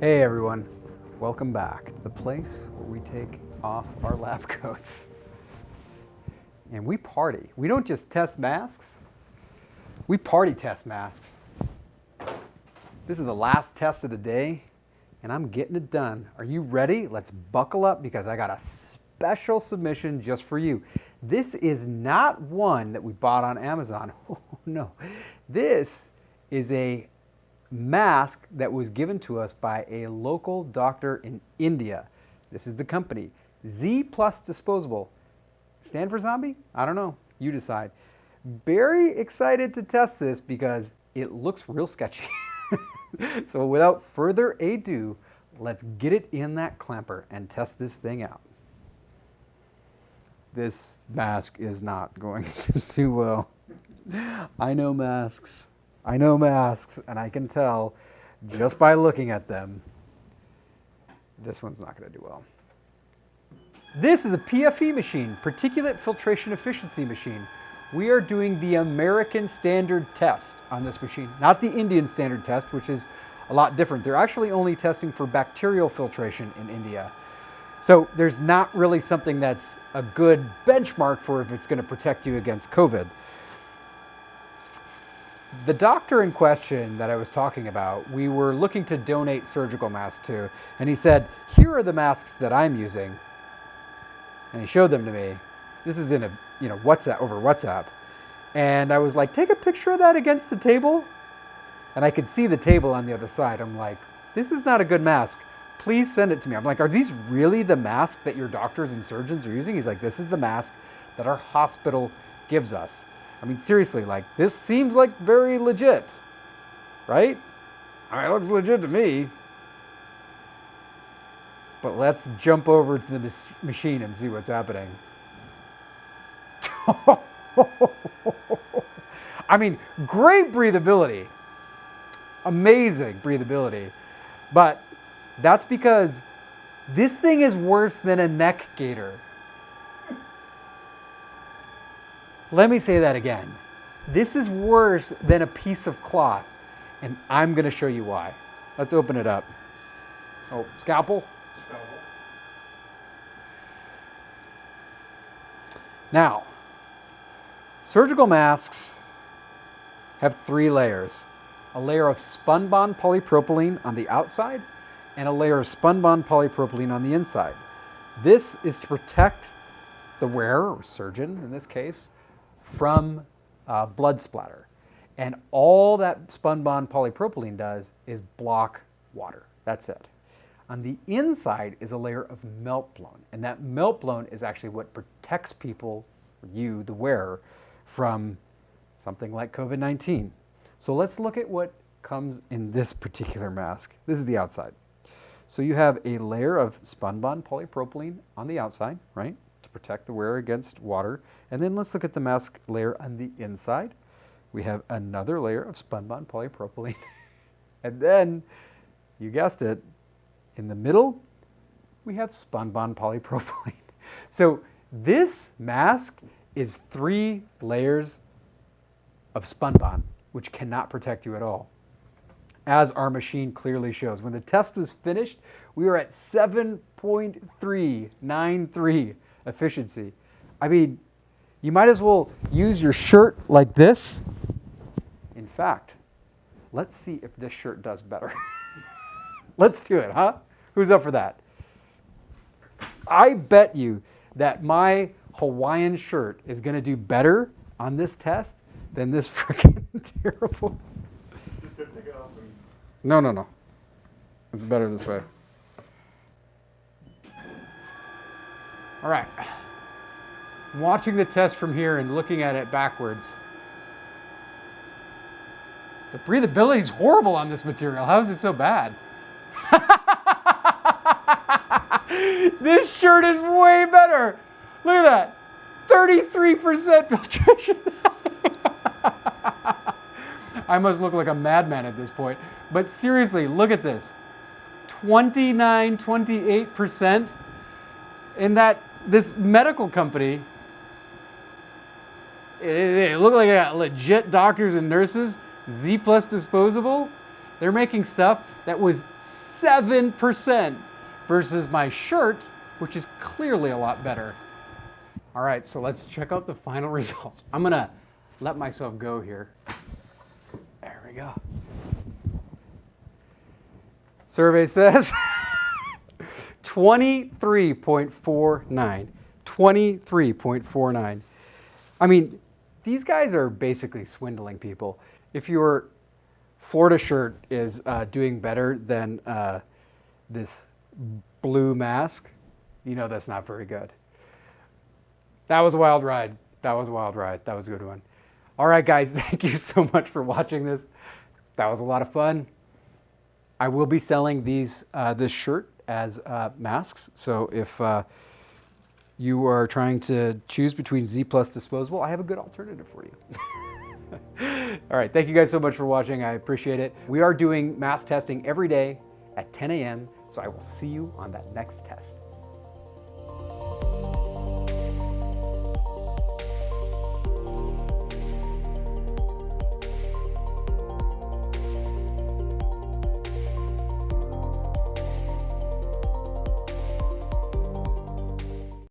Hey everyone, welcome back to the place where we take off our lab coats and we party. We don't just test masks, we party test masks. This is the last test of the day and I'm getting it done. Are you ready? Let's buckle up because I got a special submission just for you. This is not one that we bought on Amazon. Oh no, this is a mask that was given to us by a local doctor in India. This is the company, Z Plus Disposable. Stand for zombie? I don't know. You decide. Very excited to test this because it looks real sketchy. So without further ado, let's get it in that clamper and test this thing out. This mask is not going to do well. I know masks, and I can tell just by looking at them, this one's not going to do well. This is a PFE machine, Particulate Filtration Efficiency machine. We are doing the American standard test on this machine, not the Indian standard test, which is a lot different. They're actually only testing for bacterial filtration in India. So there's not really something that's a good benchmark for if it's going to protect you against COVID. The doctor in question that I was talking about, we were looking to donate surgical masks to, and he said, here are the masks that I'm using. And he showed them to me. This is in a, WhatsApp, over WhatsApp. And I was like, take a picture of that against the table. And I could see the table on the other side. I'm like, this is not a good mask. Please send it to me. I'm like, are these really the masks that your doctors and surgeons are using? He's like, this is the mask that our hospital gives us. I mean, seriously, like, this seems like very legit, right? I mean, it looks legit to me. But let's jump over to the machine and see what's happening. I mean, great breathability. Amazing breathability. But that's because this thing is worse than a neck gaiter. Let me say that again. This is worse than a piece of cloth, and I'm going to show you why. Let's open it up. Oh, scalpel? Scalpel. Now, surgical masks have 3 layers. A layer of spun-bond polypropylene on the outside, and a layer of spun-bond polypropylene on the inside. This is to protect the wearer, or surgeon in this case, from blood splatter. And all that spun-bond polypropylene does is block water. That's it. On the inside is a layer of melt-blown. And that melt-blown is actually what protects people, you, the wearer, from something like COVID-19. So let's look at what comes in this particular mask. This is the outside. So you have a layer of spun-bond polypropylene on the outside, right? To protect the wearer against water. And then let's look at the mask layer on the inside. We have another layer of spun-bond polypropylene. And then, you guessed it, in the middle, we have spun-bond polypropylene. So this mask is 3 layers of spun-bond, which cannot protect you at all, as our machine clearly shows. When the test was finished, we were at 7.393 efficiency. I mean, you might as well use your shirt like this. In fact, let's see if this shirt does better. Let's do it, huh? Who's up for that? I bet you that my Hawaiian shirt is going to do better on this test than this freaking terrible. No. It's better this way. All right. Watching the test from here and looking at it backwards. The breathability is horrible on this material. How is it so bad? This shirt is way better. Look at that. 33% filtration. I must look like a madman at this point. But seriously, look at this. 28%. And that this medical company, it looked like I got legit doctors and nurses. Z Plus Disposable, they're making stuff that was 7% versus my shirt, which is clearly a lot better. All right, so let's check out the final results. I'm gonna let myself go here. There we go. Survey says 23.49. 23.49. I mean, these guys are basically swindling people. If your Florida shirt is doing better than this blue mask, you know that's not very good. That was a wild ride. That was a wild ride. That was a good one. All right, guys, thank you so much for watching this. That was a lot of fun. I will be selling these this shirt as masks. So if you are trying to choose between Z Plus Disposable, I have a good alternative for you. All right, thank you guys so much for watching. I appreciate it. We are doing mask testing every day at 10 a.m. So I will see you on that next test.